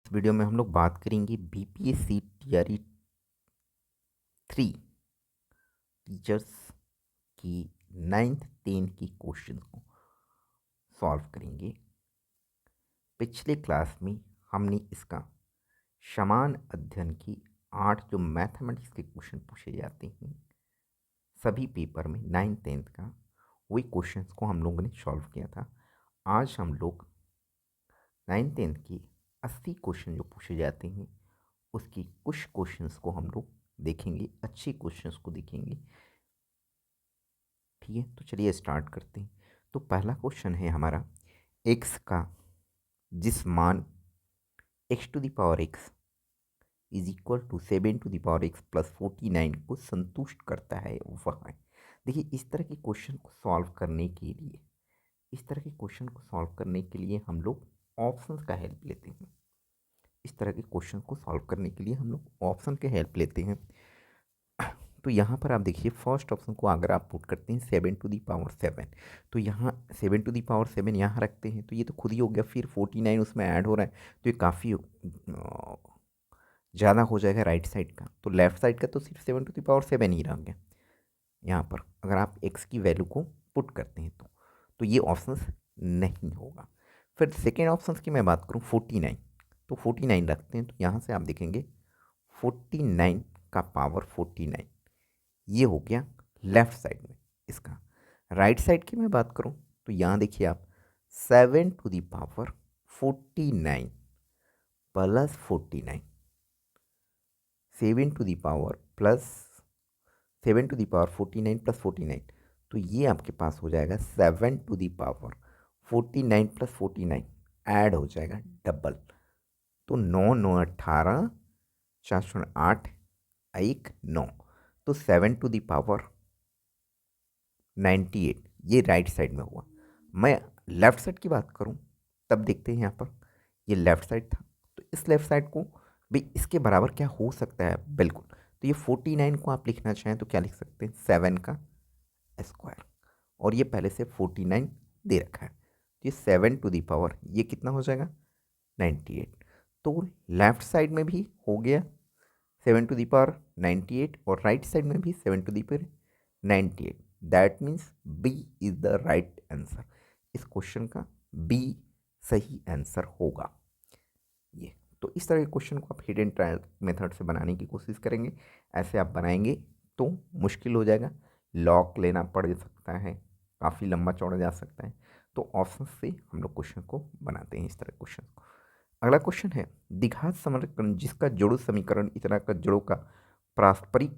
इस वीडियो में हम लोग बात करेंगे बीपीएससी टीआरई 3 टीचर्स की 9th 10th की क्वेश्चन को सॉल्व करेंगे। पिछले क्लास में हमने इसका समान अध्ययन की 8 जो मैथमेटिक्स के क्वेश्चन पूछे जाते हैं सभी पेपर में 9th 10th का, वही क्वेश्चंस को हम लोगों ने सॉल्व किया था। आज हम लोग 9th 10th की 80 क्वेश्चन जो पूछे जाते हैं उसकी कुछ क्वेश्चंस को हम लोग देखेंगे, अच्छे क्वेश्चंस को देखेंगे। ठीक है, तो चलिए स्टार्ट करते हैं। तो पहला क्वेश्चन है हमारा, एक्स का जिस मान x to the power x is equal to 7 to the power x plus 49 को संतुष्ट करता है वह है। देखिए, इस तरह के क्वेश्चन को सॉल्व करने के लिए हम लोग ऑप्शंस का हेल्प लेते हैं। इस तरह के क्वेश्चन को सॉल्व करने के लिए हम लोग ऑप्शन के हेल्प लेते हैं। तो यहाँ पर आप देखिए, फर्स्ट ऑप्शन को अगर आप पुट करते हैं 7 to the power 7, तो यहाँ 7 to the power 7 यहाँ रखते हैं तो ये तो खुद ही हो गया। फिर 49 उसमें ऐड हो रहा है तो ये काफ़ी ज़्यादा हो जाएगा राइट साइड का। तो लेफ्ट साइड का तो सिर्फ 7 to the power 7 ही रह गया। यहाँ पर अगर आप एक्स की वैल्यू को पुट करते हैं तो ये ऑप्शन नहीं होगा। फिर सेकेंड ऑप्शन की मैं बात करूँ 49, तो 49 रखते हैं तो यहाँ से आप देखेंगे 49 का पावर 49, ये हो गया लेफ्ट साइड में इसका। राइट साइड की मैं बात करूं तो यहाँ देखिए आप 7 to the power 49 plus 49, 7 to the power 49 plus 49, तो ये आपके पास हो जाएगा 7 to the power 49 plus 49 add हो जाएगा डबल। तो 9 9 18, 4 8 1 9, तो 7 to the power 98 ये राइट साइड में हुआ। मैं लेफ्ट साइड की बात करूं तब देखते हैं यहाँ पर ये लेफ्ट साइड था, तो इस लेफ्ट साइड को भी इसके बराबर क्या हो सकता है, बिल्कुल। तो ये 49 को आप लिखना चाहें तो क्या लिख सकते हैं, 7 का स्क्वायर, और ये पहले से 49 दे रखा है तो ये 7 to the power ये कितना हो जाएगा 98। तो लेफ्ट साइड में भी हो गया 7 to the power 98 और राइट साइड में भी 7 to the power 98। That means b is the right answer. इस क्वेश्चन का बी सही आंसर होगा ये। तो इस तरह के क्वेश्चन को आप हिडन ट्रायल मेथड से बनाने की कोशिश करेंगे। ऐसे आप बनाएंगे तो मुश्किल हो जाएगा, लॉक लेना पड़ सकता है, काफ़ी लंबा चौड़ा जा सकता है। तो ऑप्शन से हम लोग क्वेश्चन को बनाते हैं इस तरह क्वेश्चन को। अगला क्वेश्चन है, द्विघात समीकरण जिसका जड़ों समीकरण इतना का जड़ों का पारस्परिक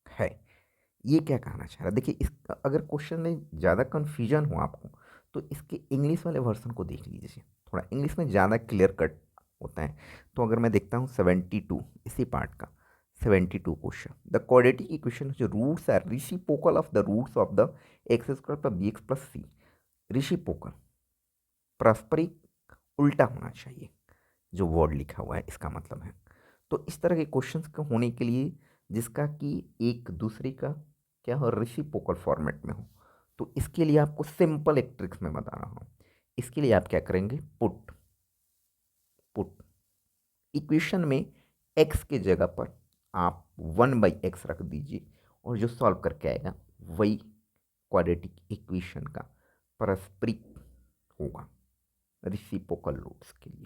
है, ये क्या कहना चाह रहा है। देखिए, इसका अगर क्वेश्चन में ज़्यादा कन्फ्यूजन हो आपको तो इसके इंग्लिश वाले वर्जन को देख लीजिए, थोड़ा इंग्लिश में ज़्यादा क्लियर कट होता है। तो अगर मैं देखता हूँ 72 इसी पार्ट का 72 क्वेश्चन, द क्वाड्रेटिक इक्वेशन जो roots are reciprocal of the roots of the x square plus b x plus c. Reciprocal पारस्परिक उल्टा होना चाहिए, जो वर्ड लिखा हुआ है इसका मतलब है। तो इस तरह के क्वेश्चंस के होने के लिए जिसका कि एक दूसरे का क्या हो, रेसिप्रोकल फॉर्मेट में हो, तो इसके लिए आपको सिंपल एक ट्रिक्स में बता रहा हूँ। इसके लिए आप क्या करेंगे, पुट पुट इक्वेशन में एक्स के जगह पर आप 1/x रख दीजिए और जो सॉल्व करके आएगा वही क्वाड्रेटिक इक्वेशन का पारस्परिक होगा रेसिप्रोकल रूट्स के लिए।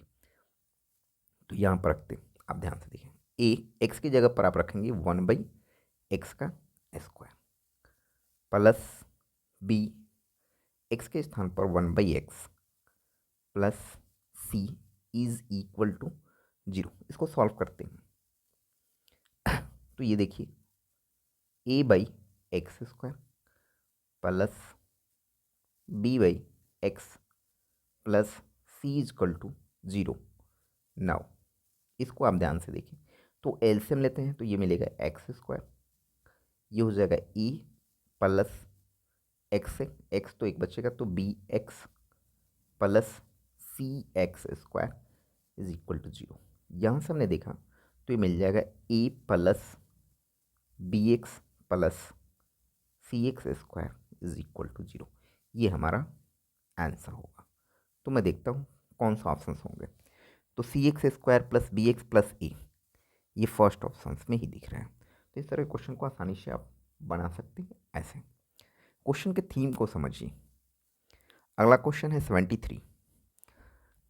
तो यहाँ पर रखते हैं, आप ध्यान से देखें, ए एक्स की जगह पर आप रखेंगे 1/x का स्क्वायर प्लस बी एक्स के स्थान पर 1/x plus c is equal to 0। इसको सॉल्व करते हैं तो ये देखिए a/x² plus b/x plus c is equal to 0। Now इसको आप ध्यान से देखिए, तो एलसीएम लेते हैं तो ये मिलेगा x², ये हो जाएगा e प्लस एक्स से एक्स तो एक बचेगा तो bx plus cx² is equal to 0। यहाँ से हमने देखा तो ये मिल जाएगा a plus bx plus cx² is equal to 0। ये हमारा आंसर होगा। तो मैं देखता हूँ कौन सा ऑप्शन होंगे। तो c x square plus b x plus a, ये फर्स्ट ऑप्शन में ही दिख रहा है। तो इस तरह के क्वेश्चन को आसानी से आप बना सकते हैं। ऐसे क्वेश्चन के थीम को समझिए। अगला क्वेश्चन है 73,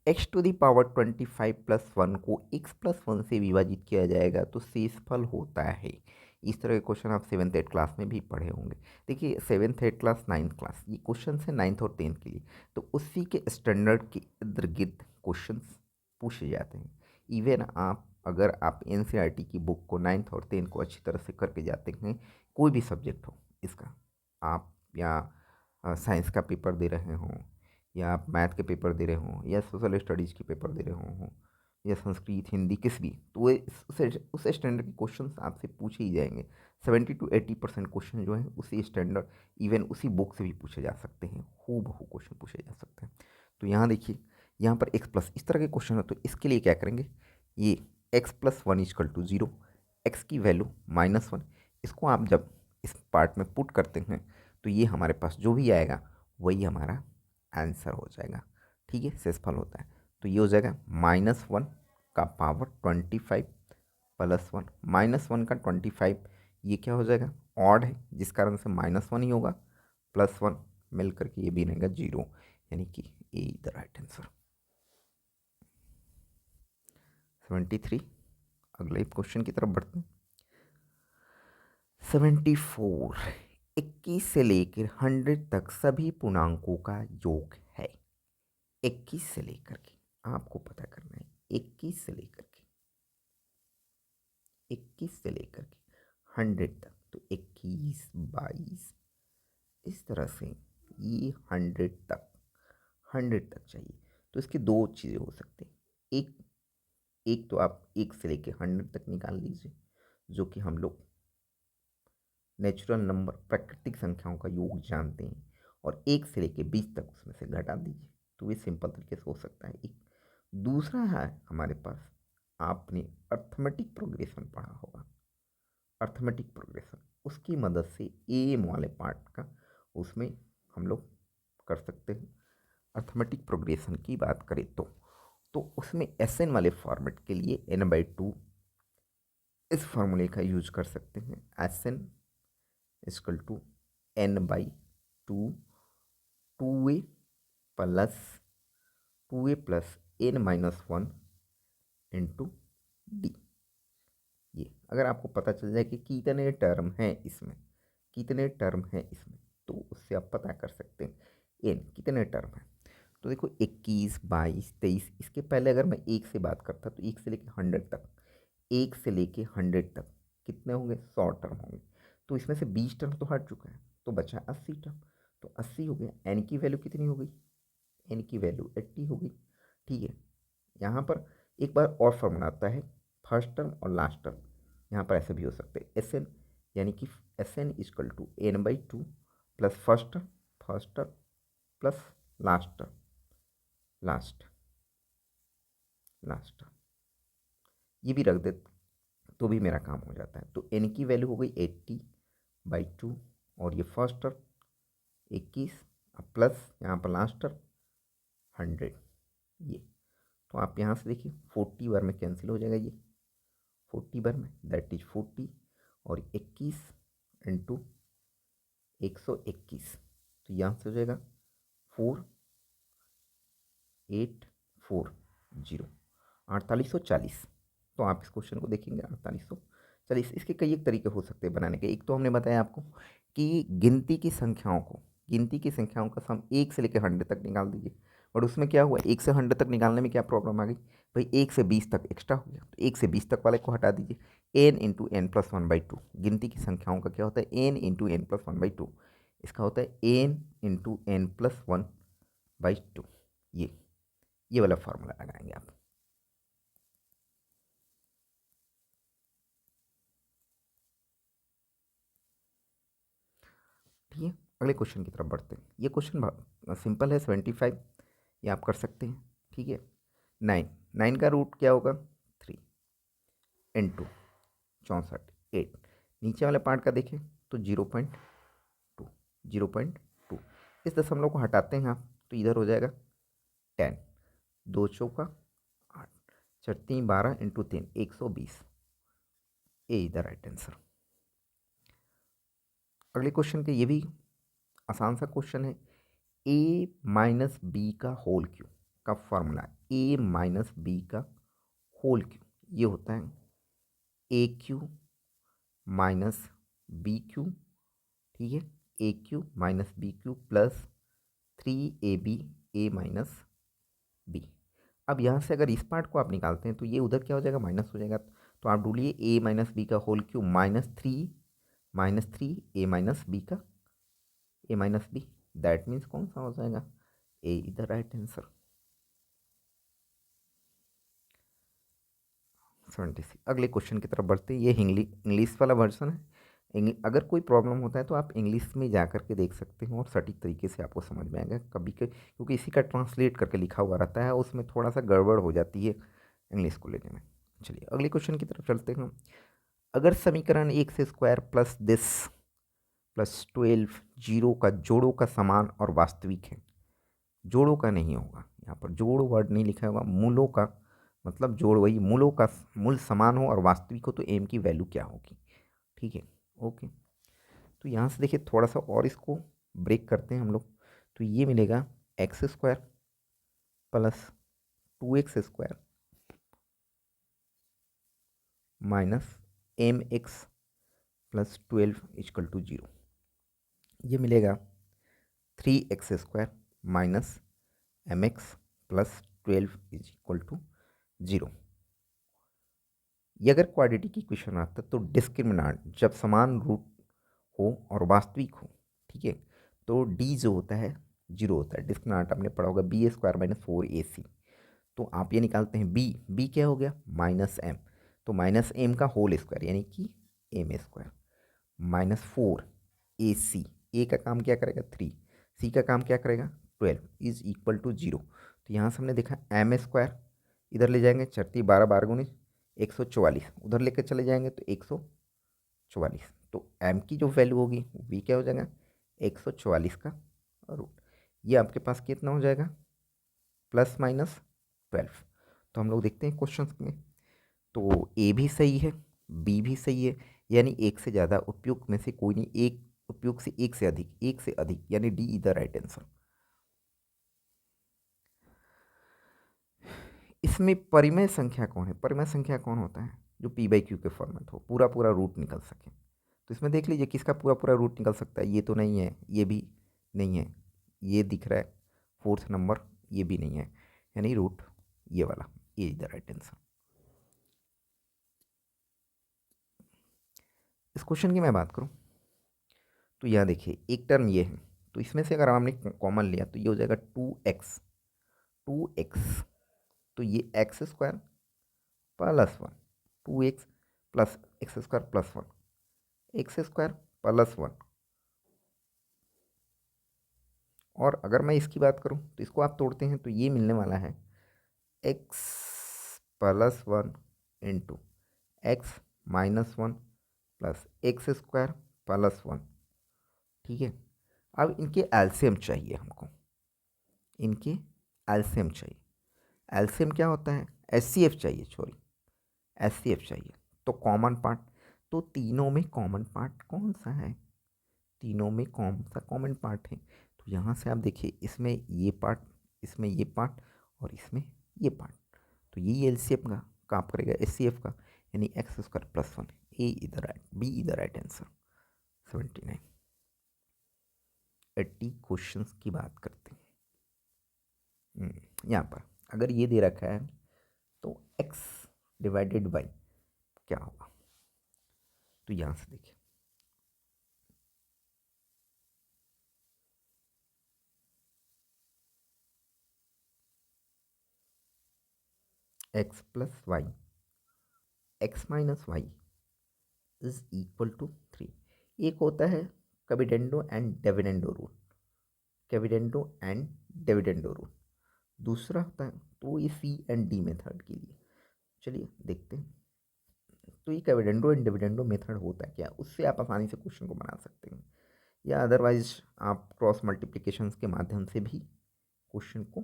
एक्स टू दी पावर 25 प्लस 1 को एक्स प्लस 1 से विभाजित किया जाएगा तो शेषफल होता है। इस तरह के क्वेश्चन आप 7th 8th क्लास में भी पढ़े होंगे। देखिए 7th 8th class 9th class ये क्वेश्चन है 9th और 10th के लिए, तो उसी के स्टैंडर्ड के इर्द गिर्द क्वेश्चन पूछे जाते हैं। इवन आप अगर आप एनसीईआरटी की बुक को 9th और 10th को अच्छी तरह से करके जाते हैं, कोई भी सब्जेक्ट हो इसका, आप या साइंस का पेपर दे रहे हों, या आप मैथ के पेपर दे रहे हों, या सोशल स्टडीज़ के पेपर दे रहे हों, या संस्कृत हिंदी किस भी, तो वो उस स्टैंडर्ड के क्वेश्चन आपसे पूछे ही जाएंगे। 70 to 80% क्वेश्चन जो है उसी स्टैंडर्ड, इवन उसी बुक से भी पूछे जा सकते हैं, हूबहू क्वेश्चन पूछे जा सकते हैं। तो यहाँ देखिए, यहाँ पर एक्स प्लस इस तरह के क्वेश्चन हो तो इसके लिए क्या करेंगे, ये x plus 1 is equal to 0, x की वैल्यू -1, इसको आप जब इस पार्ट में पुट करते हैं तो ये हमारे पास जो भी आएगा वही हमारा आंसर हो जाएगा। ठीक है, शेषफल होता है। तो ये हो जाएगा -1 का पावर 25 प्लस 1, -1 का 25, ये क्या हो जाएगा, ऑड है जिस कारण से -1 ही होगा, +1 मिल करके ये भी रहेगा 0, यानी कि ए इज द राइट आंसर। 73, अगले क्वेश्चन की तरफ बढ़ते हैं। 74, 21 से लेकर 100 तक सभी पूर्णांकों का योग है। 21 से लेकर के आपको पता करना है, 21 से लेकर के 100 तक, तो 21, 22 इस तरह से ये 100 तक चाहिए। तो इसकी दो चीज़ें हो सकती हैं, एक तो आप 1 से लेकर 100 तक निकाल लीजिए, जो कि हम लोग नेचुरल नंबर प्राकृतिक संख्याओं का योग जानते हैं, और 1 से लेकर 20 तक उसमें से घटा दीजिए, तो ये सिंपल तरीके से हो सकता है। एक दूसरा है हमारे पास, आपने अर्थमेटिक प्रोग्रेशन पढ़ा होगा, अर्थमेटिक प्रोग्रेशन, उसकी मदद से एम वाले पार्ट का उसमें हम लोग कर सकते हैं। अर्थमेटिक प्रोग्रेशन की बात करें तो उसमें एस एन वाले फॉर्मेट के लिए n/2 इस फार्मूले का यूज कर सकते हैं। S n is equal to n/2 2a plus n-1 into d. ये अगर आपको पता चल जाए कि कितने टर्म हैं इसमें, तो उससे आप पता कर सकते हैं एन कितने टर्म हैं। तो देखो 21, 22, 23, इसके पहले अगर मैं 1 से बात करता तो 1 से लेके 100 तक, 1 से लेके 100 तक कितने होंगे, 100 टर्म होंगे। तो इसमें से 20 टर्म तो हट चुका है, तो बचा 80 टर्म, तो 80 हो गया। एन की वैल्यू कितनी हो गई, एन की वैल्यू 80 हो गई। ठीक है, यहाँ पर एक बार और फॉर्मूला आता है, फर्स्ट टर्म और लास्ट टर्म, यहाँ पर ऐसे भी हो सकते हैं। एस एन यानी कि S n is equal to n/2 plus first term plus last term, last ये भी रख दे तो भी मेरा काम हो जाता है। तो एन की वैल्यू हो गई 80/2, और ये फर्स्ट टर्म 21, अब प्लस यहाँ पर लास्ट टर्म 100, ये तो आप यहाँ से देखिए 40 बार में कैंसिल हो जाएगा, ये 40 बार में दैट इज 40, और 21 इंटू 121, तो यहाँ से हो जाएगा 4840, 4840। तो आप इस क्वेश्चन को देखेंगे 4840। इसके कई एक तरीके हो सकते हैं बनाने के। एक तो हमने बताया आपको कि गिनती की संख्याओं का सम 1 से लेकर 100 तक निकाल दीजिए, और उसमें क्या हुआ, 1 से 100 तक निकालने में क्या प्रॉब्लम आ गई भाई, 1 से 20 तक एक्स्ट्रा हो गया, तो 1 से 20 तक वाले को हटा दीजिए। n इंटू एन प्लस 1/2, गिनती की संख्याओं का क्या होता है, n इंटू एन प्लस 1/2, इसका होता है n इंटू एन प्लस 1/2। ये वाला फार्मूला लगाएंगे आप। ठीक है, अगले क्वेश्चन की तरफ बढ़ते हैं। ये क्वेश्चन सिंपल है, 75, ये आप कर सकते हैं। ठीक है, 9 का रूट क्या होगा, 3 इंटू 64, 8, नीचे वाले पार्ट का देखें तो 0.2, इस दशमलव को हटाते हैं आप तो इधर हो जाएगा 10, 2 चौका 8, 3 12 into 3 120। A is the right answer. अगले क्वेश्चन के, ये भी आसान सा क्वेश्चन है। ए माइनस बी का होल क्यू का फॉर्मूला, ए माइनस बी का होल क्यू ये होता है a cube minus b cube, ठीक है, a cube minus b cube plus 3ab a minus b. अब यहाँ से अगर इस पार्ट को आप निकालते हैं तो ये उधर क्या हो जाएगा, माइनस हो जाएगा। तो आप ढूंढिए ए माइनस बी का होल क्यू माइनस थ्री ए माइनस बी का ए माइनस बी, दैट मीन्स कौन सा हो जाएगा, ए इज द राइट आंसर। 76। अगले क्वेश्चन की तरफ बढ़ते हैं। ये इंग्लिश वाला वर्जन है। अगर कोई प्रॉब्लम होता है तो आप इंग्लिश में जा कर के देख सकते हो और सटीक तरीके से आपको समझ में आएगा। कभी कभी क्योंकि इसी का ट्रांसलेट करके लिखा हुआ रहता है, उसमें थोड़ा सा गड़बड़ हो जाती है इंग्लिश को लेने में। चलिए अगले क्वेश्चन की तरफ चलते हैं। अगर समीकरण x square plus this plus 12 zero का जोड़ों का समान और वास्तविक है, जोड़ों का नहीं होगा, यहाँ पर जोड़ वर्ड नहीं लिखा होगा, मूलों का मतलब जोड़ वही, मूलों का मूल समान हो और वास्तविक हो तो एम की वैल्यू क्या होगी, ठीक है। ओके, तो यहाँ से देखिए थोड़ा सा और इसको ब्रेक करते हैं हम लोग। तो ये मिलेगा x square plus 2x² minus mx plus 12 equal to 0। ये मिलेगा 3x² minus mx plus 12 is equal to 0। ये अगर क्वाड्रेटिक इक्वेशन आता तो डिस्क्रिमिनेंट जब समान रूट हो और वास्तविक हो, ठीक है, तो डी जो होता है 0 होता है। डिस्क्रिमिनेंट आपने पढ़ा होगा b² माइनस 4ac। तो आप ये निकालते हैं बी क्या हो गया माइनस एम, तो माइनस एम का होल स्क्वायर यानी कि m² माइनस 4ac, ए का काम क्या करेगा 3, सी का काम क्या करेगा 12 इज इक्वल टू 0। तो यहाँ से हमने देखा m², इधर ले जाएंगे 12 12 गुनी 144, उधर लेकर चले जाएंगे तो 144। तो m की जो वैल्यू होगी वो क्या हो जाएगा 144 का रूट। ये आपके पास कितना हो जाएगा प्लस माइनस 12। तो हम लोग देखते हैं क्वेश्चन में, तो ए भी सही है बी भी सही है, यानी एक से ज़्यादा उपयुक्त में से कोई नहीं, एक उपयुक्त से एक से अधिक यानी D is the right answer. इसमें परिमेय संख्या कौन है, परिमेय संख्या कौन होता है जो p/q के फॉर्मेट हो, पूरा पूरा रूट निकल सके। तो इसमें देख लीजिए किसका पूरा पूरा रूट निकल सकता है, ये तो नहीं है, ये भी नहीं है, ये दिख रहा है 4th नंबर, ये भी नहीं है, यानी रूट ये वाला, ये इज द राइट आंसर। इस क्वेश्चन की मैं बात करूं तो यह देखिए एक टर्म ये है, तो इसमें से अगर हमने कॉमन लिया तो ये हो जाएगा 2x, तो ये x² plus 1, 2x plus x² plus 1, x² plus 1। और अगर मैं इसकी बात करूं तो इसको आप तोड़ते हैं तो ये मिलने वाला है x plus 1 into x minus 1 plus x² plus 1, ठीक है। अब इनके एलसीएम चाहिए हमको, इनके एलसीएम चाहिए। एलसीएम क्या होता है, एचसीएफ चाहिए, सॉरी एचसीएफ चाहिए। तो कॉमन पार्ट, तो तीनों में कॉमन पार्ट कौन सा है, तीनों में कौन सा कॉमन पार्ट है। तो यहाँ से आप देखिए इसमें ये पार्ट, इसमें ये पार्ट और इसमें ये पार्ट, तो ये एलसीएम का काम करेगा एचसीएफ का, यानी x² plus 1, a is the right, b is the right answer. 79। 80 questions की बात करते हैं। यहाँ पर अगर ये दे रखा है तो x डिवाइडेड बाई क्या होगा, तो यहाँ से देखिए x plus y, x minus y is equal to 3। एक होता है componendo and dividendo rule, componendo and dividendo rule, दूसरा होता है तो ये सी एंड डी मेथड के लिए। चलिए देखते हैं, तो ये कैविडेंडो एंड डिविडेंडो मेथड होता है क्या, उससे आप आसानी से क्वेश्चन को बना सकते हैं, या अदरवाइज आप क्रॉस मल्टीप्लिकेशंस के माध्यम से भी क्वेश्चन को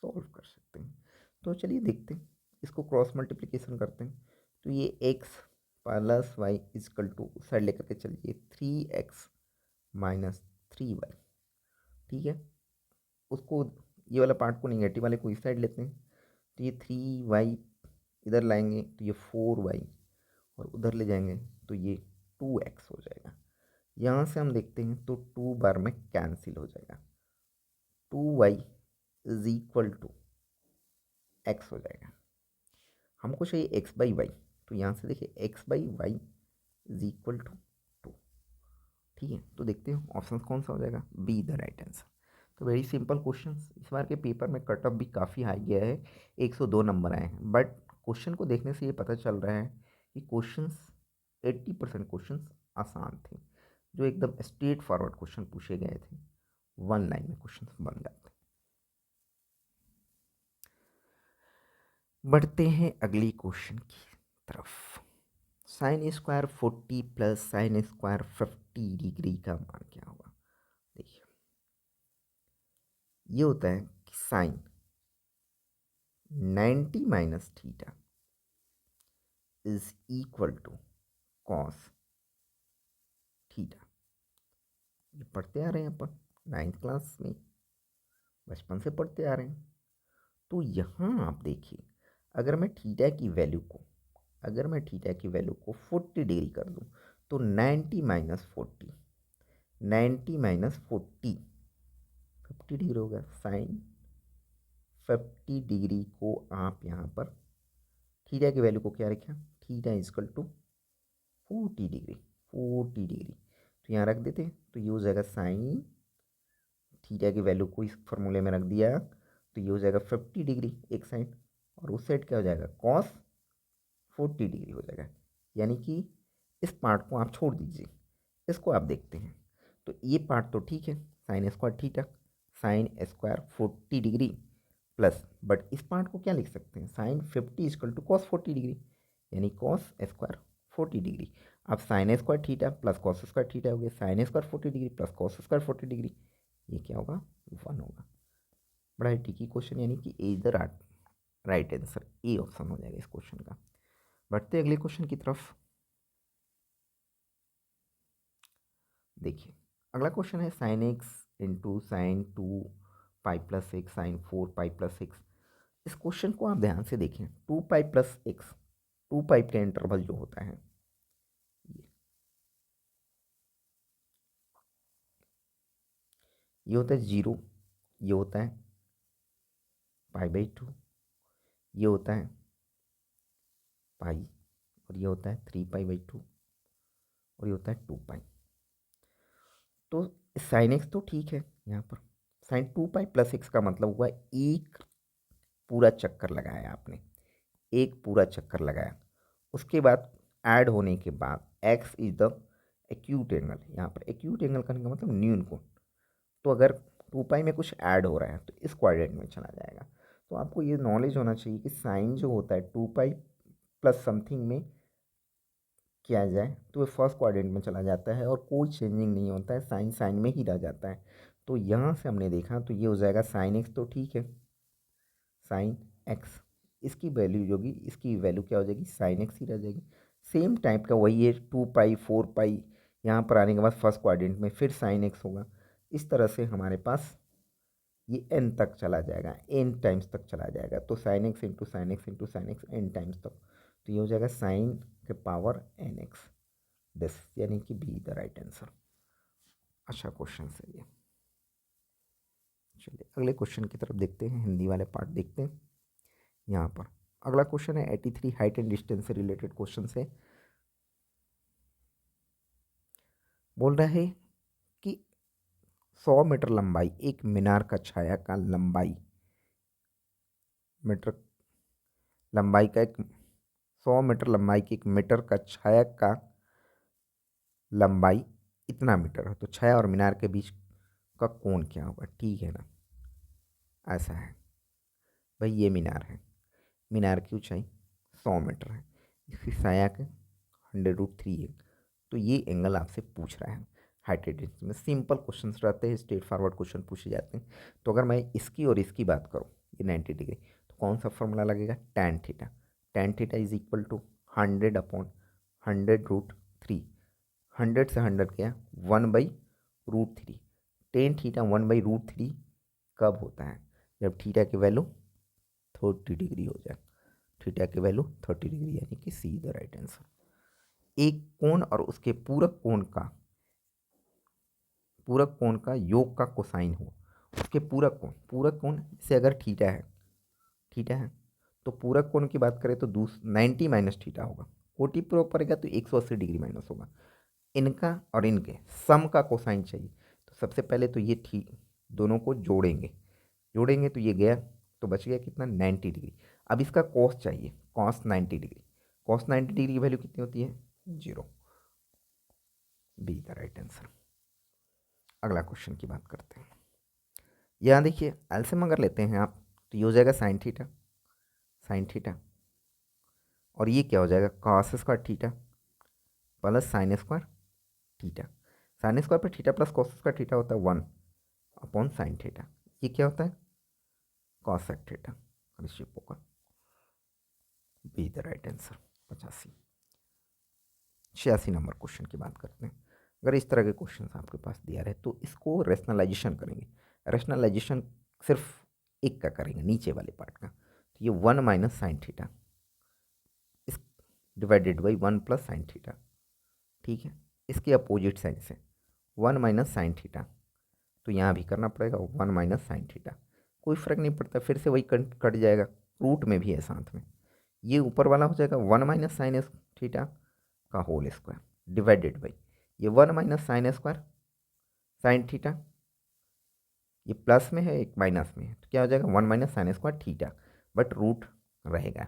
सॉल्व कर सकते हैं। तो चलिए देखते हैं इसको क्रॉस मल्टीप्लिकेशन करते हैं तो ये x plus y is equal to उस साइड लेकर के चलिए 3x माइनस 3y। ठीक है, उसको ये वाला पार्ट को निगेटिव वाले को इस साइड लेते हैं तो ये 3y इधर लाएंगे तो ये 4y और उधर ले जाएंगे तो ये 2x हो जाएगा। यहाँ से हम देखते हैं तो 2 बार में कैंसिल हो जाएगा, 2y is equal to x हो जाएगा। हमको चाहिए x बाई वाई, तो यहाँ से देखिए x by y is equal to 2। ठीक है, तो देखते हैं ऑप्शन कौन सा हो जाएगा, बी द राइट आंसर। तो वेरी सिंपल क्वेश्चन। इस बार के पेपर में कट ऑफ भी काफ़ी हाई गया है, 102 नंबर आए हैं, बट क्वेश्चन को देखने से ये पता चल रहा है कि क्वेश्चंस 80% क्वेश्चंस आसान थे, जो एकदम स्ट्रेट फॉरवर्ड क्वेश्चन पूछे गए थे, वन लाइन में क्वेश्चन बन जाते। बढ़ते हैं अगली क्वेश्चन की तरफ। Sine square 40 plus sine square 50 degree का मान क्या होगा। देखिए ये होता है कि sine 90 minus theta is equal to cos theta. ये पढ़ते आ रहे हैं अपन 9th क्लास में, बचपन से पढ़ते आ रहे हैं। तो यहाँ आप देखिए, अगर मैं थीटा की वैल्यू को 40 डिग्री कर दूँ तो 90 माइनस 40, 90 माइनस 40 50 डिग्री हो गया। साइन 50 डिग्री को आप यहाँ पर थीटा की वैल्यू को क्या रखें, theta is equal to 40 degree, 40 degree तो यहाँ रख देते हैं तो ये हो जाएगा साइन थीटा की वैल्यू को इस फॉर्मूले में रख दिया तो ये हो जाएगा 50 डिग्री एक साइड, और उस साइड क्या हो जाएगा कॉस 40 डिग्री हो जाएगा। यानी कि इस पार्ट को आप छोड़ दीजिए, इसको आप देखते हैं तो ये पार्ट तो ठीक है, sine square theta sine square 40 degree plus, but इस पार्ट को क्या लिख सकते हैं, sine 50 is equal to cos 40 degree, यानी कॉस स्क्वायर 40 डिग्री। अब sine square theta plus cos square theta हो गया, sine square 40 degree plus cos square 40 degree, ये क्या होगा 1 होगा। बड़ा ही ट्रिकी क्वेश्चन, यानी कि A the right answer A option हो जाएगा इस क्वेश्चन का। बढ़ते अगले क्वेश्चन की तरफ। देखिए अगला क्वेश्चन है sine x into sine 2 pi plus x sine 4 pi plus x. इस क्वेश्चन को आप ध्यान से देखें, 2 पाई प्लस एक्स, 2 पाई का इंटरवल जो होता है ये होता है 0, ये होता है पाई बाई 2, ये होता है पाई, और ये होता है 3 पाई बाई 2, और ये होता है 2 पाई। तो साइन एक्स तो ठीक है, यहाँ पर साइन 2 पाई प्लस एक्स का मतलब हुआ एक पूरा चक्कर लगाया आपने, एक पूरा चक्कर लगाया, उसके बाद ऐड होने के बाद x is the acute angle. यहाँ पर एक्यूट एंगल करने का मतलब न्यून कोण, तो अगर 2 पाई में कुछ ऐड हो रहा है तो इस क्वाड्रेंट में चला जाएगा। तो आपको ये नॉलेज होना चाहिए कि साइन जो होता है 2 पाई प्लस समथिंग में किया जाए तो वो फर्स्ट क्वाड्रेंट में चला जाता है और कोई चेंजिंग नहीं होता है, साइन साइन में ही रह जाता है। तो यहाँ से हमने देखा तो ये हो जाएगा साइन एक्स तो ठीक है, साइन एक्स इसकी वैल्यू जो होगी, इसकी वैल्यू क्या हो जाएगी साइन एक्स ही रह जाएगी। सेम टाइप का वही है 2 पाई 4 पाई, यहाँ पर आने के बाद फर्स्ट क्वाड्रेंट में फिर साइन एक्स होगा। इस तरह से हमारे पास ये एन तक चला जाएगा, एन टाइम्स तक चला जाएगा। तो sine x into sine x into sine x n times तक, तो ये हो जाएगा साइन के पावर एन एक्स दिस, यानी कि बी द राइट आंसर। अच्छा क्वेश्चन है ये। चलिए अगले क्वेश्चन की तरफ देखते हैं, हिंदी वाले पार्ट देखते हैं। यहाँ पर अगला क्वेश्चन है 83 हाइट एंड डिस्टेंस से रिलेटेड क्वेश्चन है। बोल रहा है कि 100 मीटर लंबाई एक मीनार का छाया का लंबाई मीटर लंबाई का एक 100 मीटर लंबाई की एक मीटर का छाया का लंबाई इतना मीटर है, तो छाया और मीनार के बीच का कोण क्या होगा। ठीक है ना, ऐसा है भाई, ये मीनार है, मीनार की ऊंचाई 100 मीटर है, इसकी छाया के 100√3 है। तो ये एंगल आपसे पूछ रहा है हाइट एंड डिस्टेंस में। सिंपल क्वेश्चन रहते हैं, स्ट्रेट फॉरवर्ड क्वेश्चन पूछे जाते हैं। तो अगर मैं इसकी और इसकी बात करूँ, ये 90 डिग्री, तो कौन सा फॉर्मूला लगेगा, tan theta. tan theta is equal to 100/100√3। 100 से 100 गया 1/√3। टेन थीटा 1/√3 कब होता है, जब थीटा की वैल्यू 30 डिग्री हो जाए। थीटा की वैल्यू 30 डिग्री, यानी कि सी द राइट आंसर। एक कोण और उसके पूरक कोण का योग का कोसाइन हो, उसके पूरक कोण से अगर थीटा है तो पूरक कोण की बात करें तो 90 माइनस थीटा होगा। कोटि पूरक पड़ेगा तो 180 डिग्री माइनस होगा। इनका और इनके सम का कोसाइन चाहिए, तो सबसे पहले तो ये दोनों को जोड़ेंगे तो ये गया, तो बच गया कितना, 90 डिग्री। अब इसका कॉस चाहिए, कॉस 90 डिग्री। कॉस 90 डिग्री की वैल्यू कितनी होती है, 0। B the right answer. अगला क्वेश्चन की बात करते हैं। यहाँ देखिए एलसीएम अगर लेते हैं आप, तो ये हो जाएगा साइन थीटा, और ये क्या हो जाएगा, cos square theta plus sine square theta. Sine square पर theta plus cos square theta होता है 1/साइन थीटा। ये क्या होता है, cosec theta. Reciprocal. B the right answer. 86 number question की बात करते हैं। अगर इस तरह के क्वेश्चन आपके पास दिया रहे तो इसको रेशनलाइजेशन करेंगे। रेशनलाइजेशन सिर्फ एक का करेंगे, नीचे वाले पार्ट का। तो ये 1 - साइन थीटा इस डिवाइडेड बाई 1 + साइन थीटा, ठीक है। इसके अपोजिट साइड से 1 - साइन थीटा, तो यहाँ भी करना पड़ेगा 1 - साइन थीटा। कोई फ़र्क नहीं पड़ता, फिर से वही कट जाएगा, रूट में भी है साथ में। ये ऊपर वाला हो जाएगा 1 - साइन थीटा का होल स्क्वायर डिवाइडेड बाई ये 1 - साइन स्क्वायर साइन थीटा। ये प्लस में है, एक माइनस में है, तो क्या हो जाएगा 1 - sine square theta, but root रहेगा,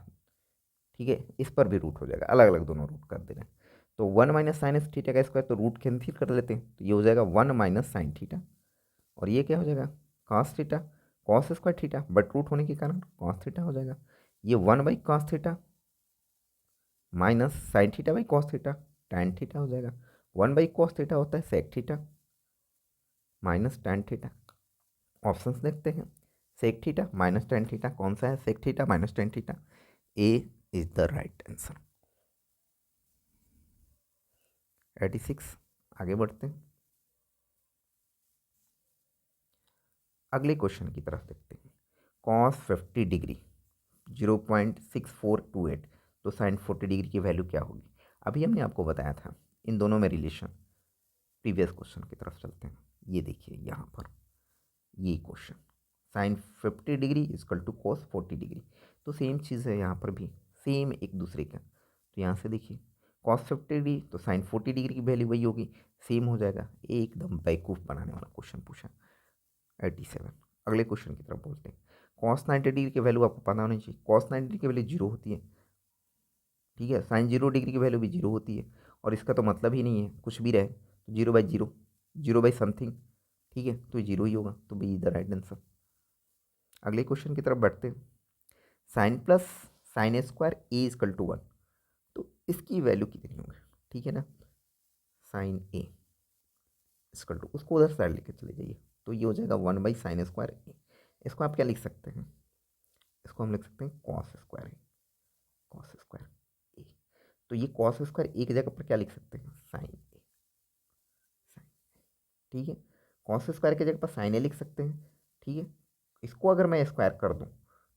ठीक है। इस पर भी रूट हो जाएगा, अलग अलग दोनों रूट कर दे रहे हैं। तो 1 - साइन थीटा का स्क्वायर, तो रूट कैंसिल कर लेते हैं, तो ये हो जाएगा 1 - साइन थीटा। और ये क्या हो जाएगा, cos theta, cos square theta, but root होने के कारण कॉस थीटा हो जाएगा। ये 1/cos theta minus sine theta by cos theta, tan theta हो जाएगा। 1/cos थीटा होता है sec theta minus tan theta. Options देखते हैं, sec theta minus tan theta, कौन सा है, sec theta minus tan theta. A is the right answer. 86। आगे बढ़ते हैं, अगले क्वेश्चन की तरफ देखते हैं। कॉस 50 डिग्री 0.6428, तो साइन 40 डिग्री की वैल्यू क्या होगी। अभी हमने आपको बताया था इन दोनों में रिलेशन। प्रीवियस क्वेश्चन की तरफ चलते हैं। ये देखिए यहाँ पर ये question, sine 50 degree is equal to cos 40 degree, तो सेम चीज़ है यहाँ पर भी, सेम एक दूसरे का। तो यहाँ से देखिए कॉस 50 डिग्री तो साइन 40 डिग्री की वैल्यू वही होगी, सेम हो जाएगा। एकदम बेवकूफ़ बनाने वाला क्वेश्चन पूछा। 87। अगले क्वेश्चन की तरफ बोलते हैं। कॉस 90 डिग्री की वैल्यू आपको पता होनी चाहिए। कॉस 90 डिग्री की वैल्यू 0 होती है, ठीक है। साइन 0 डिग्री की वैल्यू भी 0 होती है, और इसका तो मतलब ही नहीं है कुछ भी रहे, तो 0/0, 0/समथिंग, ठीक है, तो 0 ही होगा, तो बी द राइट आंसर। अगले क्वेश्चन की तरफ बढ़ते हैं। Sine plus sine square a is equal to 1, तो इसकी वैल्यू कितनी होगी, ठीक है ना। साइन ए इजकल टू, उसको उधर साइड लेके चले जाइए, तो ये हो जाएगा 1/साइन स्क्वायर ए। इसको आप क्या लिख सकते हैं, इसको हम लिख सकते हैं कॉस स्क्वायर ए, कॉस स्क्वायर ए। तो ये कॉस स्क्वायर ए की जगह पर क्या लिख सकते हैं, साइन ए, साइन, ठीक है। कॉस स्क्वायर की जगह पर साइन ए लिख सकते हैं, ठीक है। इसको अगर मैं स्क्वायर कर दूं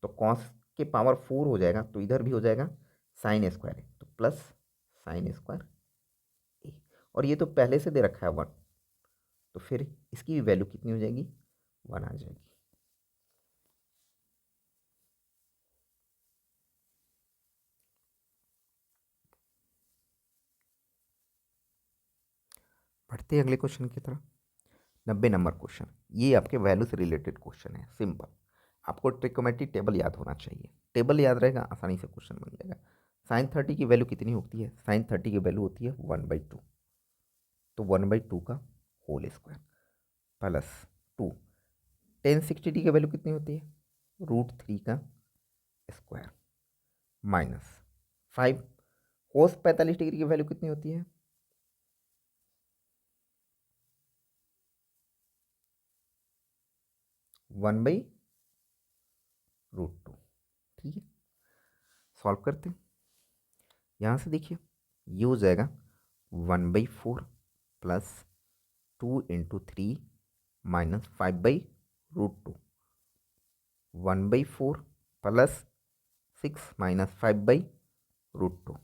तो कॉस के पावर 4 हो जाएगा, तो इधर भी हो जाएगा साइन स्क्वायर ए, तो प्लस साइन स्क्वायर ए। और ये तो पहले से दे रखा है 1, तो फिर इसकी भी वैल्यू कितनी हो जाएगी, 1 आ जाएगी। बढ़ते हैं अगले क्वेश्चन की तरफ। 90 नंबर क्वेश्चन, ये आपके वैल्यू से रिलेटेड क्वेश्चन है, सिंपल। आपको ट्रिकोमेट्री टेबल याद होना चाहिए, टेबल याद रहेगा आसानी से क्वेश्चन बन जाएगा। साइन 30 की वैल्यू कितनी होती है, साइन 30 की वैल्यू होती है 1/2, तो 1/2 का होल स्क्वायर प्लस 2। टेन 60 की वैल्यू कितनी होती है, √3 का स्क्वायर माइनस 5। कोस 45 डिग्री की वैल्यू कितनी होती है, 1/√2, सॉल्व करते हैं। यहाँ से देखिए ये हो जाएगा 1/4 प्लस 2 × 3 माइनस 5/√2, 1/4 प्लस 6 माइनस 5/√2।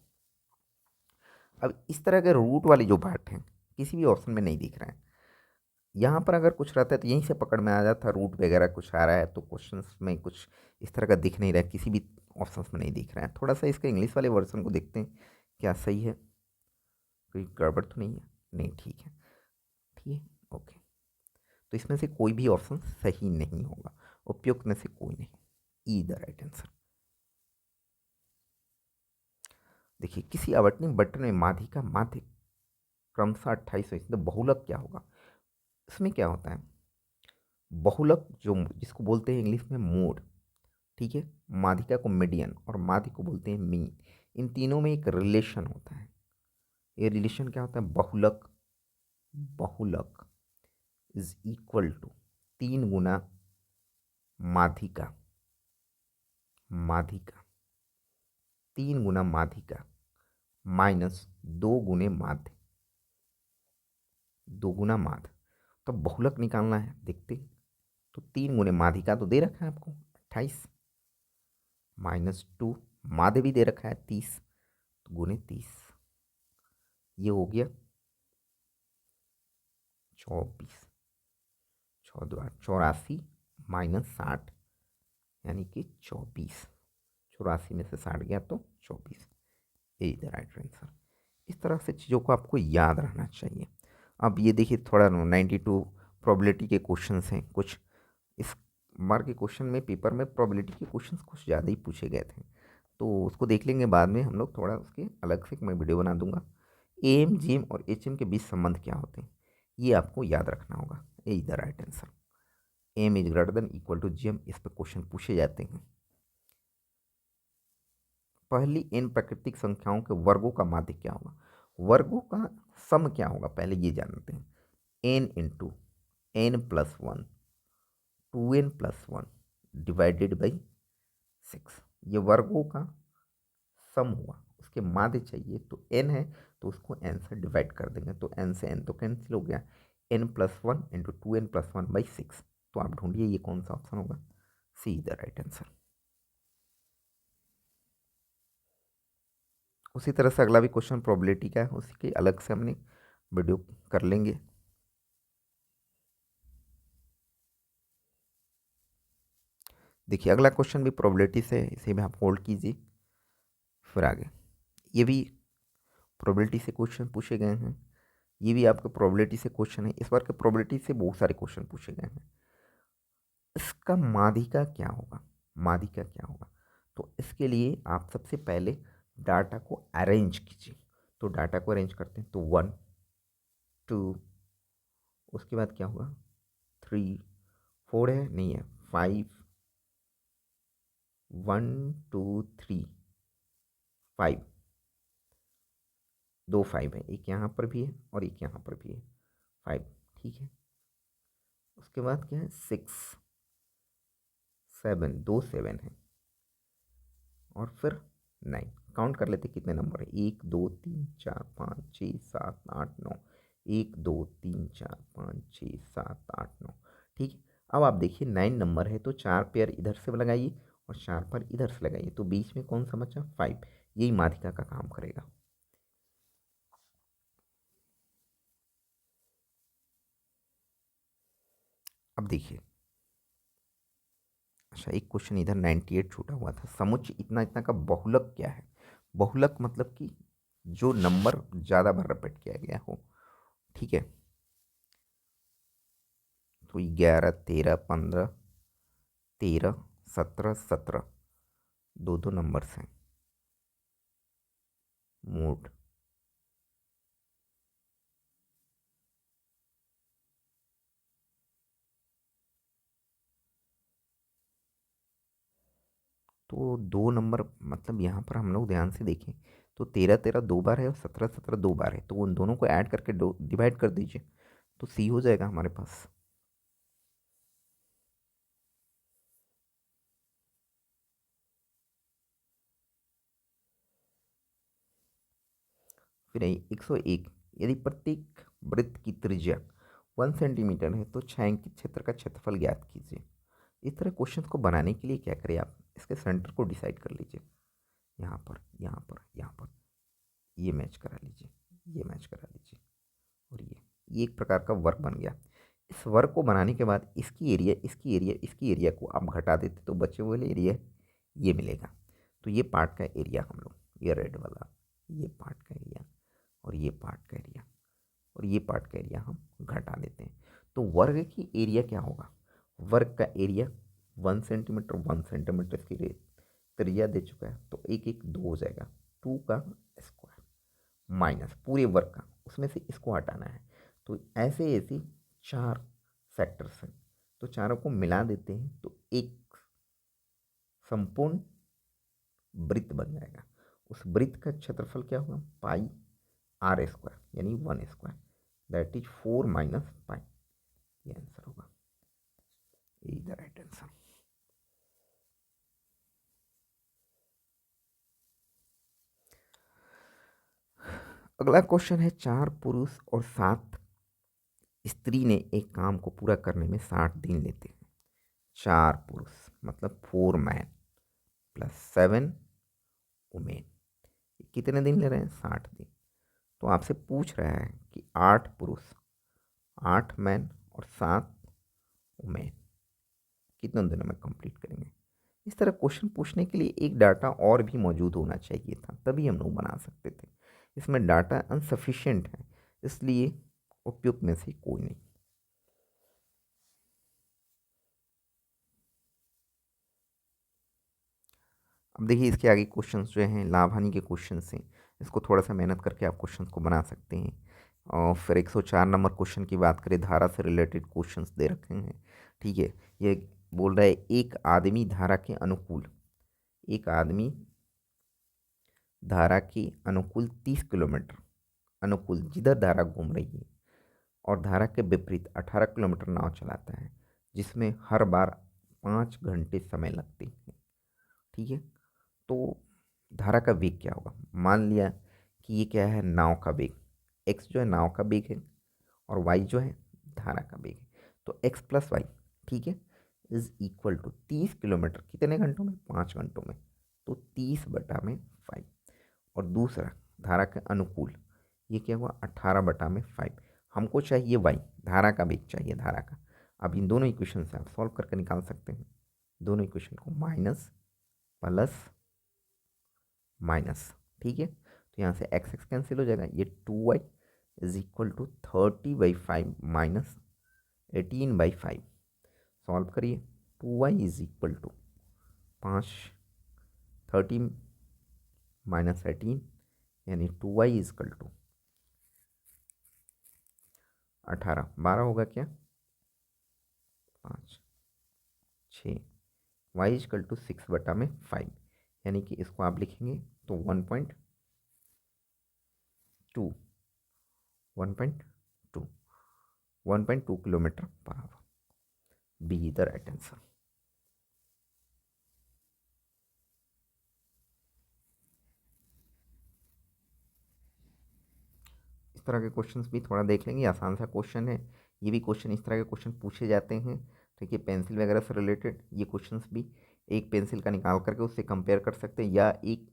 अब इस तरह के रूट वाले जो पार्ट हैं किसी भी ऑप्शन में नहीं दिख रहे हैं। यहाँ पर अगर कुछ रहता है तो यहीं से पकड़ में आ जाता, रूट वगैरह कुछ आ रहा है तो क्वेश्चंस में कुछ इस तरह का दिख नहीं रहा है, किसी भी ऑप्शंस में नहीं दिख रहा है। थोड़ा सा इसका इंग्लिश वाले वर्जन को देखते हैं क्या सही है, कोई गड़बड़ तो नहीं है, नहीं ठीक है, ठीक है, ओके। तो इसमें से कोई भी ऑप्शन सही नहीं होगा, उपयुक्त में से कोई नहीं, ई द राइट आंसर। देखिए किसी आवर्तनीय बटन में माध्य का माध्य क्रमशः 28 तो बहुलक क्या होगा, इसमें क्या होता है, बहुलक जो जिसको बोलते हैं इंग्लिश में मोड, ठीक है, माध्यिका को मीडियन और माध्य को बोलते हैं मीन, इन तीनों में एक रिलेशन होता है। ये रिलेशन क्या होता है, बहुलक, बहुलक इज इक्वल टू 3 गुना माध्यिका, माध्यिका 3 गुना माध्यिका माइनस 2 गुने माध्य, 2 गुना माध्य। तो बहुलक निकालना है, देखते हैं। तो 3 गुने माध्यिका तो दे रखा है आपको 28 माइनस 2, माध्य भी दे रखा है 30, तो गुने 30, ये हो गया 24, 84 माइनस 60 यानी कि 24, 84 में से 60 गया तो 24, यही द राइट आंसर। इस तरह से चीज़ों को आपको याद रहना चाहिए। अब ये देखिए थोड़ा 92 प्रोबेबिलिटी के क्वेश्चंस हैं कुछ, इस बार के क्वेश्चन में पेपर में प्रोबेबिलिटी के क्वेश्चंस कुछ ज़्यादा ही पूछे गए थे, तो उसको देख लेंगे बाद में हम लोग, थोड़ा उसके अलग से मैं वीडियो बना दूंगा। एम जीएम और एचएम के बीच संबंध क्या होते हैं, ये आपको याद रखना होगा, यही the right answer. M is greater than equal to GM, इस पर क्वेश्चन पूछे जाते हैं। पहली एन प्राकृतिक संख्याओं के वर्गों का माध्य क्या होगा, वर्गों का सम क्या होगा, पहले ये जानते हैं। N into n+1, 2n+1 divided by 6, ये वर्गों का सम हुआ, उसके माध्य चाहिए तो n है तो उसको n से डिवाइड कर देंगे, तो n से n तो कैंसिल हो गया, n+1 इंटू 2n+1/6। तो आप ढूंढिए ये कौन सा ऑप्शन होगा, सी द राइट आंसर। उसी तरह से अगला भी क्वेश्चन प्रोबेबिलिटी का है, उसकी अलग से हमने वीडियो कर लेंगे। देखिए अगला क्वेश्चन भी प्रोबेबिलिटी से है, इसे भी आप होल्ड कीजिए, फिर आगे ये भी प्रोबेबिलिटी से क्वेश्चन पूछे गए हैं, ये भी आपके प्रोबेबिलिटी से क्वेश्चन है। इस बार के प्रोबेबिलिटी से बहुत सारे क्वेश्चन पूछे गए हैं। इसका माध्यिका क्या होगा, माध्यिका क्या होगा, तो इसके लिए आप सबसे पहले डाटा को अरेंज कीजिए। तो डाटा को अरेंज करते हैं तो 1 2, उसके बाद क्या होगा 3 4 है नहीं है 5, 1 2 3 5, 2 5 है, एक यहाँ पर भी है और एक यहाँ पर भी है 5, ठीक है। उसके बाद क्या है 6 7, 2 7 है और फिर 9। काउंट कर लेते कितने नंबर है, 1 2 3 4 5 6 7 8 9, 1 2 3 4 5 6 7 8 9, ठीक है। अब आप देखिए 9 नंबर है तो 4 पेयर इधर से लगाइए और 4 पर इधर से लगाइए, तो बीच में कौन सा बचा 5, यही माध्यिका का काम करेगा। अब देखिए अच्छा एक क्वेश्चन इधर 98 छूटा हुआ था, समुच्चय इतना इतना का बहुलक क्या है, बहुलक मतलब कि जो नंबर ज़्यादा बार रिपीट किया गया हो, ठीक है। तो 11 13 15 13 17 17, दो दो नंबर्स हैं, मूड। तो दो नंबर मतलब यहाँ पर हम लोग ध्यान से देखें तो 13 13 दो बार है और 17 17 दो बार है, तो उन दोनों को ऐड करके दो डिवाइड कर दीजिए तो सी हो जाएगा हमारे पास। फिर 101, यदि प्रत्येक वृत्त की त्रिज्या 1 सेंटीमीटर है तो छायांकित क्षेत्र का क्षेत्रफल ज्ञात कीजिए। इस तरह क्वेश्चन को बनाने के लिए क्या करें आप, इसके सेंटर को डिसाइड कर लीजिए। यहाँ पर, यहाँ पर, यहाँ पर ये मैच करा लीजिए, ये मैच करा लीजिए, और ये एक प्रकार का वर्क बन गया। इस वर्क को बनाने के बाद इसकी एरिया, इसकी एरिया, इसकी एरिया को आप घटा देते तो बचे हुए एरिया ये मिलेगा। तो ये पार्ट का एरिया हम लोग, ये रेड वाला, ये पार्ट का एरिया और ये पार्ट का एरिया और ये पार्ट का एरिया हम घटा देते हैं। तो वर्ग की एरिया क्या होगा, वर्ग का एरिया 1 सेंटीमीटर, 1 सेंटीमीटर इसकी त्रिज्या दे चुका है तो एक एक 2 हो जाएगा, 2 का स्क्वायर माइनस पूरे वर्ग का, उसमें से इसको हटाना है। तो ऐसे ऐसे 4 फैक्टर्स हैं, तो चारों को मिला देते हैं तो एक संपूर्ण वृत्त बन जाएगा। उस वृत्त का क्षेत्रफल क्या होगा, पाई आर स्क्वायर यानी 1 square, that is 4 minus pi. ये आंसर होगा, ये द राइट आंसर। अगला क्वेश्चन है, 4 पुरुष और 7 स्त्री ने एक काम को पूरा करने में 60 दिन लेते हैं। 4 पुरुष मतलब 4 मैन प्लस 7 वुमेन, कितने दिन ले रहे हैं, 60 दिन। तो आपसे पूछ रहा है कि 8 पुरुष, 8 मैन और 7 वुमेन कितने दिनों में कंप्लीट करेंगे। इस तरह क्वेश्चन पूछने के लिए एक डाटा और भी मौजूद होना चाहिए था, तभी हम लोग बना सकते थे। इसमें डाटा अनसफिशिएंट है, इसलिए उपयुक्त में से कोई नहीं। अब देखिए इसके आगे क्वेश्चंस जो हैं लाभ हानि के क्वेश्चंस हैं, इसको थोड़ा सा मेहनत करके आप क्वेश्चंस को बना सकते हैं। और फिर 104 नंबर क्वेश्चन की बात करें, धारा से रिलेटेड क्वेश्चंस दे रखे हैं। ठीक है, ये बोल रहा है एक आदमी धारा के अनुकूल, एक आदमी धारा के अनुकूल 30 किलोमीटर अनुकूल जिधर धारा घूम रही है और धारा के विपरीत 18 किलोमीटर नाव चलाता है, जिसमें हर बार 5 घंटे समय लगते हैं। ठीक है, तो धारा का वेग क्या होगा, मान लिया कि ये क्या है, नाव का वेग, एक्स जो है नाव का वेग है और वाई जो है धारा का वेग है। तो एक्स प्लस वाई, ठीक है, इज इक्वल टू 30 किलोमीटर कितने घंटों में, 5 घंटों में, तो 30/5। और दूसरा धारा के अनुकूल, ये क्या हुआ, 18/5। हमको चाहिए वाई, धारा का वेग चाहिए धारा का। अब इन दोनों इक्वेशन से आप सॉल्व करके निकाल सकते हैं, दोनों इक्वेशन को माइनस प्लस माइनस। ठीक है, तो यहाँ से एक्स एक्स कैंसिल हो जाएगा, ये 2y is equal to 30/5 minus 18/5। Solve करिए, 2y is equal to 5, 30 minus 18 यानी 2y इज इक्वल टू 18, 12 होगा क्या, 5, 6, y इज इक्वल टू 6/5, यानी कि इसको आप लिखेंगे तो 1.2 1.2 1.2 kilometre per hour, B the right answer. इस तरह के क्वेश्चंस भी थोड़ा देख लेंगे, आसान सा क्वेश्चन है ये भी। क्वेश्चन इस तरह के क्वेश्चन पूछे जाते हैं। ठीक है, पेंसिल वगैरह से रिलेटेड ये क्वेश्चंस भी एक पेंसिल का निकाल करके उससे कंपेयर कर सकते हैं, या एक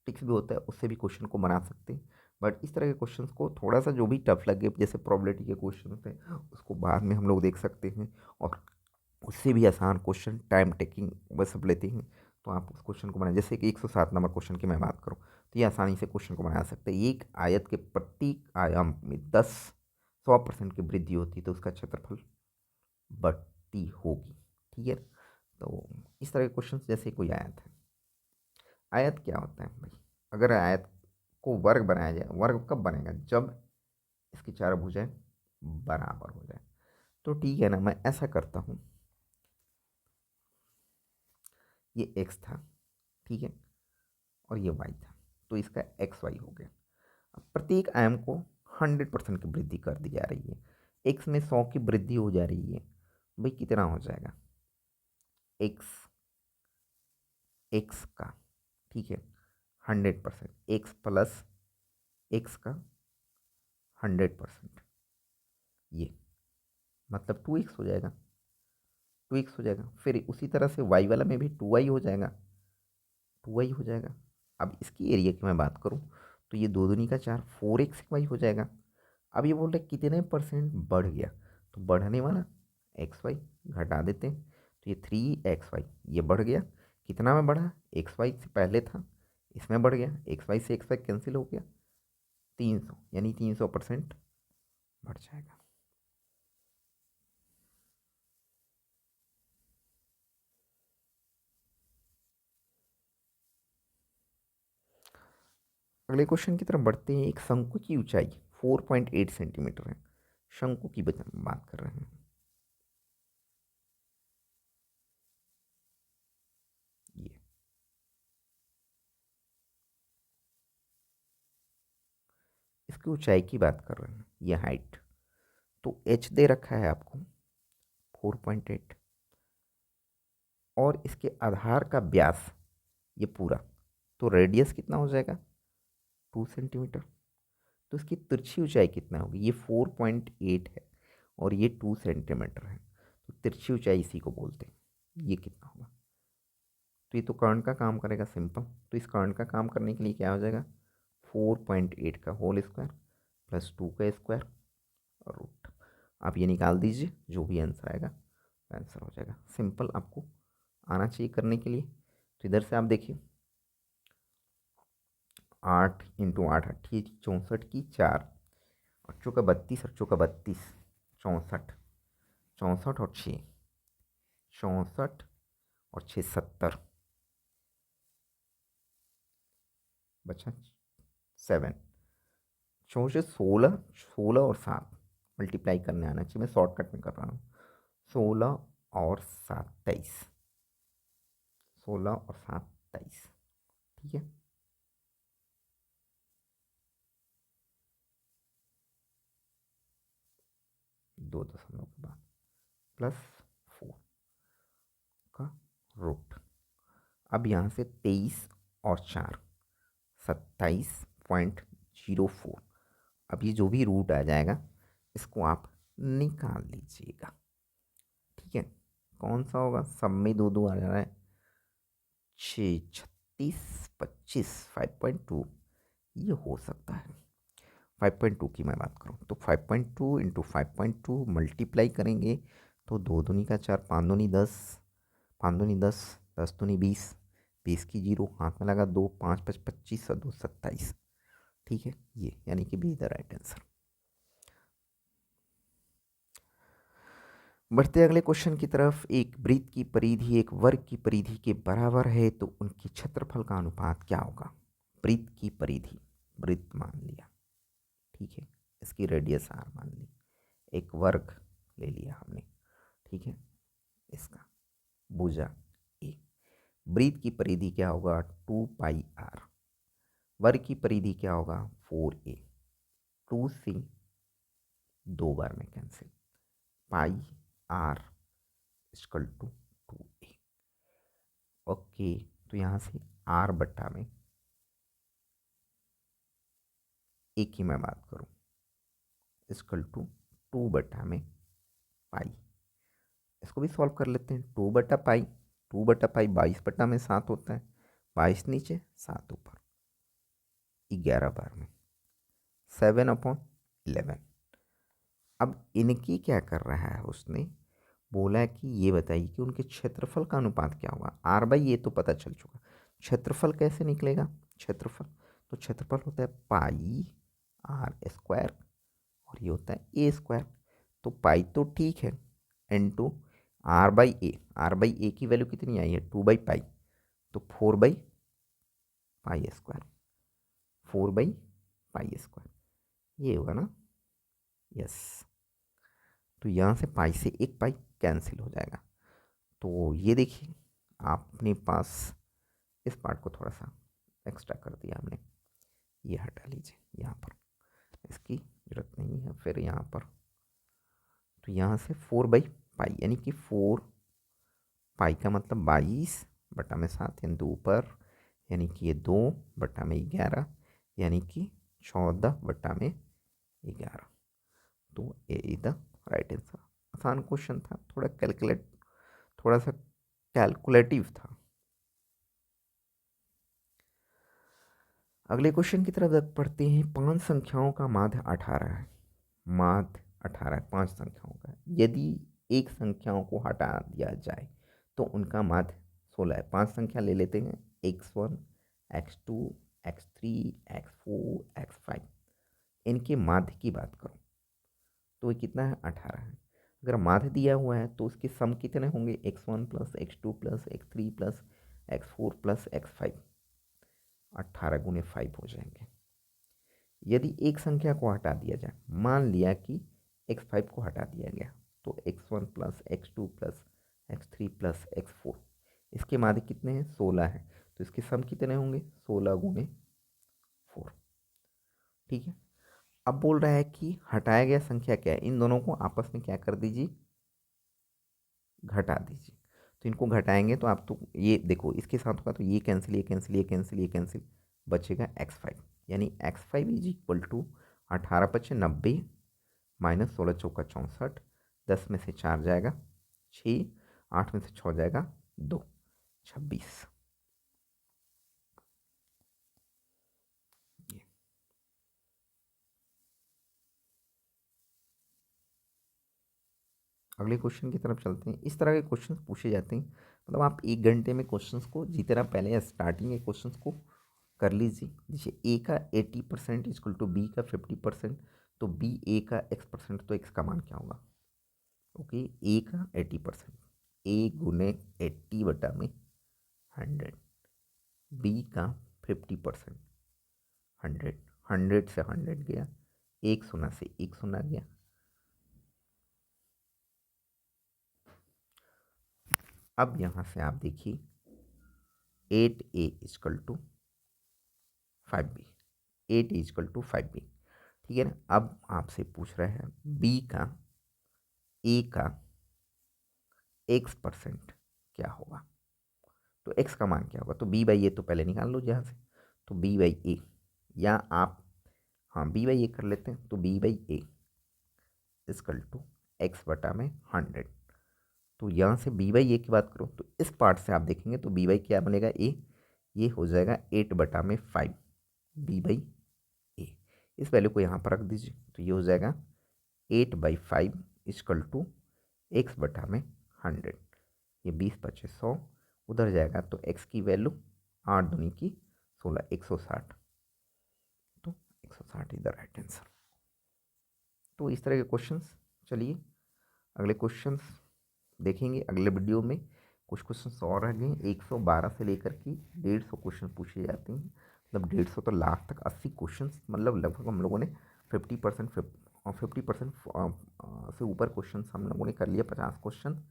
टिक्स भी होता है उससे भी क्वेश्चन को बना सकते हैं। बट इस तरह के क्वेश्चंस को थोड़ा सा जो भी टफ लगे, जैसे प्रोबेबिलिटी के क्वेश्चन हैं, उसको बाद में हम लोग देख सकते हैं। और उससे भी आसान क्वेश्चन टाइम टेकिंग वह सब लेते हैं, तो आप उस क्वेश्चन को बनाए। जैसे कि 107 नंबर क्वेश्चन की मैं बात करूँ तो ये आसानी से क्वेश्चन को बना सकते हैं। एक आयत के प्रत्येक आयाम में 100% की वृद्धि होती है तो उसका क्षेत्रफल बढ़ती होगी। ठीक है, तो इस तरह के क्वेश्चन, जैसे कोई आयत है, आयत क्या होता है भाई, अगर आयत को वर्ग बनाया जाए, वर्ग कब बनेगा, जब इसकी चारों भुजाएं बराबर हो जाए। तो ठीक है ना, मैं ऐसा करता हूँ, ये एक्स था, ठीक है, और ये वाई था, तो इसका एक्स वाई हो गया। अब प्रत्येक आयाम को 100% की वृद्धि कर दी जा रही है, एक्स में 100 की वृद्धि हो जा रही है, भाई कितना हो जाएगा, एक्स एक्स का, ठीक है, 100% एक्स प्लस एक्स का 100%, ये मतलब 2x हो जाएगा, 2x हो जाएगा। फिर उसी तरह से वाई वाला में भी 2y हो जाएगा, 2y हो जाएगा। अब इसकी एरिया की मैं बात करूँ तो ये दो दूनी का 4, 4x हो जाएगा। अब ये बोल रहे कितने परसेंट बढ़ गया, तो बढ़ने वाला एक्स वाई घटा देते हैं, तो ये 3xy ये बढ़ गया। कितना में बढ़ा, एक्स वाई से पहले था, इसमें बढ़ गया, एक्स वाई से एक्स वाई कैंसिल हो गया, 300, यानी 300% बढ़ जाएगा। अगले क्वेश्चन की तरफ बढ़ते हैं। एक शंकु की ऊंचाई 4.8 सेंटीमीटर है, शंकु की बात कर रहे हैं। ये इसकी ऊंचाई की बात कर रहे हैं, ये हाइट, तो एच दे रखा है आपको 4.8, और इसके आधार का व्यास ये पूरा, तो रेडियस कितना हो जाएगा 2 सेंटीमीटर। तो इसकी तिरछी ऊंचाई कितना होगी, ये 4.8 है और ये 2 सेंटीमीटर है, तो तिरछी ऊंचाई इसी को बोलते हैं। ये कितना होगा, तो ये तो कर्ण का काम करेगा सिंपल, तो इस कर्ण का काम करने के लिए क्या हो जाएगा, 4.8 का होल स्क्वायर प्लस 2 का स्क्वायर और रूट। आप ये निकाल दीजिए, जो भी आंसर आएगा आंसर हो जाएगा। सिंपल आपको आना चाहिए करने के लिए। तो इधर से आप देखिए, 8 × 8 8 64 की 4, और चौका 32 और चौका 32, 64, 64 और 6, 64 और 6 70, बचा 7, 4 से 16, 16 और 7 मल्टीप्लाई करने आना चाहिए, मैं शॉर्टकट में कर रहा हूँ। 16 और 7 23, 16 और 7 23, ठीक है। दो दशमलव के बाद प्लस 4 का रूट। अब यहाँ से 23 और 4 27.04। अब ये जो भी रूट आ जाएगा इसको आप निकाल लीजिएगा, ठीक है। कौन सा होगा, सब में दो दो आ जा रहा है, 6 36 25, 5.2 ये हो सकता है। 5.2 की मैं बात करूँ तो 5.2 इंटू 5.2 मल्टीप्लाई करेंगे तो दो दूनी का 4, 5 दूनी 10, 5 दूनी 10, 10 दूनी 20, 20 की जीरो हाथ में लगा 2, 5 5 25 और 2 27, ठीक है। ये यानी कि बी द राइट आंसर। बढ़ते अगले क्वेश्चन की तरफ। एक वृत्त की परिधि एक वर्ग की परिधि के बराबर है तो उनकी क्षेत्रफल का अनुपात क्या होगा। वृत्त की परिधि, वृत्त मान लिया, ठीक है, इसकी रेडियस आर मान ली, एक वर्ग ले लिया हमने, ठीक है, इसका भुजा ए। वृत्त की परिधि क्या होगा 2πr, वर्ग की परिधि क्या होगा 4a, 2 से दो बार में cancel, pi r equal to 2a। Okay, तो यहाँ से आर बट्टा में ए की मैं बात करूँ इक्वल टू 2/में पाई। इसको भी सॉल्व कर लेते हैं, 2/पाई, 2/पाई 22/7 होता है, 22 नीचे 7 ऊपर, 11 बार में 7/11। अब इनकी क्या कर रहा है, उसने बोला है कि ये बताइए कि उनके क्षेत्रफल का अनुपात क्या होगा। आर बाई ये तो पता चल चुका, क्षेत्रफल कैसे निकलेगा, क्षेत्रफल तो क्षेत्रफल होता है पाई आर स्क्वायर और ये होता है ए स्क्वायर। तो पाई तो ठीक है, into r by a, r by a की वैल्यू कितनी आई है 2/पाई, तो 4/पाई स्क्वायर, 4/पाई स्क्वायर ये होगा ना, यस। तो यहाँ से पाई से एक पाई कैंसिल हो जाएगा। तो ये देखिए आपने पास इस पार्ट को थोड़ा सा एक्स्ट्रा कर दिया हमने, ये हटा लीजिए यहाँ पर, इसकी ज़रूरत नहीं है। फिर यहाँ पर तो यहाँ से 4/पाई यानी कि 4 पाई का मतलब 22/7 यानी 2 ऊपर, यानी कि ये 2/11 यानी कि 14/11। तो ए इज द राइट आंसर। आसान क्वेश्चन था, थोड़ा सा कैलकुलेटिव था। अगले क्वेश्चन की तरफ पढ़ते हैं। 5 संख्याओं का माध्य 18 है। माध्य 18 है 5 संख्याओं का। यदि एक संख्याओं को हटा दिया जाए तो उनका माध्य 16 है। 5 संख्या ले लेते हैं, x1, x2, x3, x4, x5। इनके माध्य की बात करूं तो ये कितना है, 18 है। अगर माध्य दिया हुआ है तो उसके सम कितने होंगे, x1 plus x2 plus x3 plus x4 plus x5। 18 गुने 5 हो जाएंगे। यदि एक संख्या को हटा दिया जाए, मान लिया कि x5 को हटा दिया गया, तो x1 plus x2 plus x3 plus x4, इसके माध्य कितने हैं, 16 है। तो इसके सम कितने होंगे, 16 गुने 4। ठीक है। अब बोल रहा है कि हटाया गया संख्या क्या है, इन दोनों को आपस में क्या कर दीजिए, घटा दीजिए। तो इनको घटाएंगे तो आप तो ये देखो, इसके साथ होगा तो ये कैंसिल, ये कैंसिल, ये कैंसिल, ये कैंसिल, बचेगा x5। यानी x5 is equal to 18×5 = 90 minus 16×4 = 64। 10 में से 4 जाएगा 6, 8 में से 6 जाएगा 2, 26। अगले क्वेश्चन की तरफ चलते हैं। इस तरह के क्वेश्चंस पूछे जाते हैं, मतलब आप 1 घंटे में क्वेश्चंस को जितना पहले स्टार्टिंग के क्वेश्चंस को कर लीजिए। जैसे ए का 80% इक्वल टू बी का 50%, तो बी ए का x%, तो एक्स का मान क्या होगा। ओके, ए का 80%, ए गुने 80/100, बी का 50%, 100, 100 से 100 गया, 1 शून्य से 1 शून्य गया। अब यहाँ से आप देखिए 8a equal to 5b, 8 equal to 5b। ठीक है ना। अब आपसे पूछ रहा है b का a का x% क्या होगा, तो x का मान क्या होगा। तो b/a तो पहले निकाल लो यहाँ से, तो b/a, या आप हाँ b/a कर लेते हैं, तो b/a इक्वल टू x/100। तो यहाँ से b/a की बात करो तो इस पार्ट से आप देखेंगे तो b/ क्या बनेगा, a, ये हो जाएगा 8/5 b/a। इस वैल्यू को यहाँ पर रख दीजिए, तो ये हो जाएगा 8/5 इक्वल टू x/100। ये 20 बचे 100, उधर जाएगा तो x की वैल्यू 8 दूनी की 16, 160। तो 160 इज द राइट आंसर। तो इस तरह के क्वेश्चंस, चलिए अगले क्वेश्चंस देखेंगे अगले वीडियो में। कुछ क्वेश्चंस और रह गए, 112 से लेकर के 150 क्वेश्चन पूछे जाते हैं। मतलब 150 तो लास्ट तक 80 क्वेश्चंस, मतलब लगभग हम लोगों ने 50% से ऊपर क्वेश्चन हम लोगों ने कर लिया, 50 क्वेश्चन।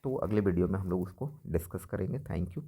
तो अगले वीडियो में हम लोग उसको डिस्कस करेंगे। Thank you.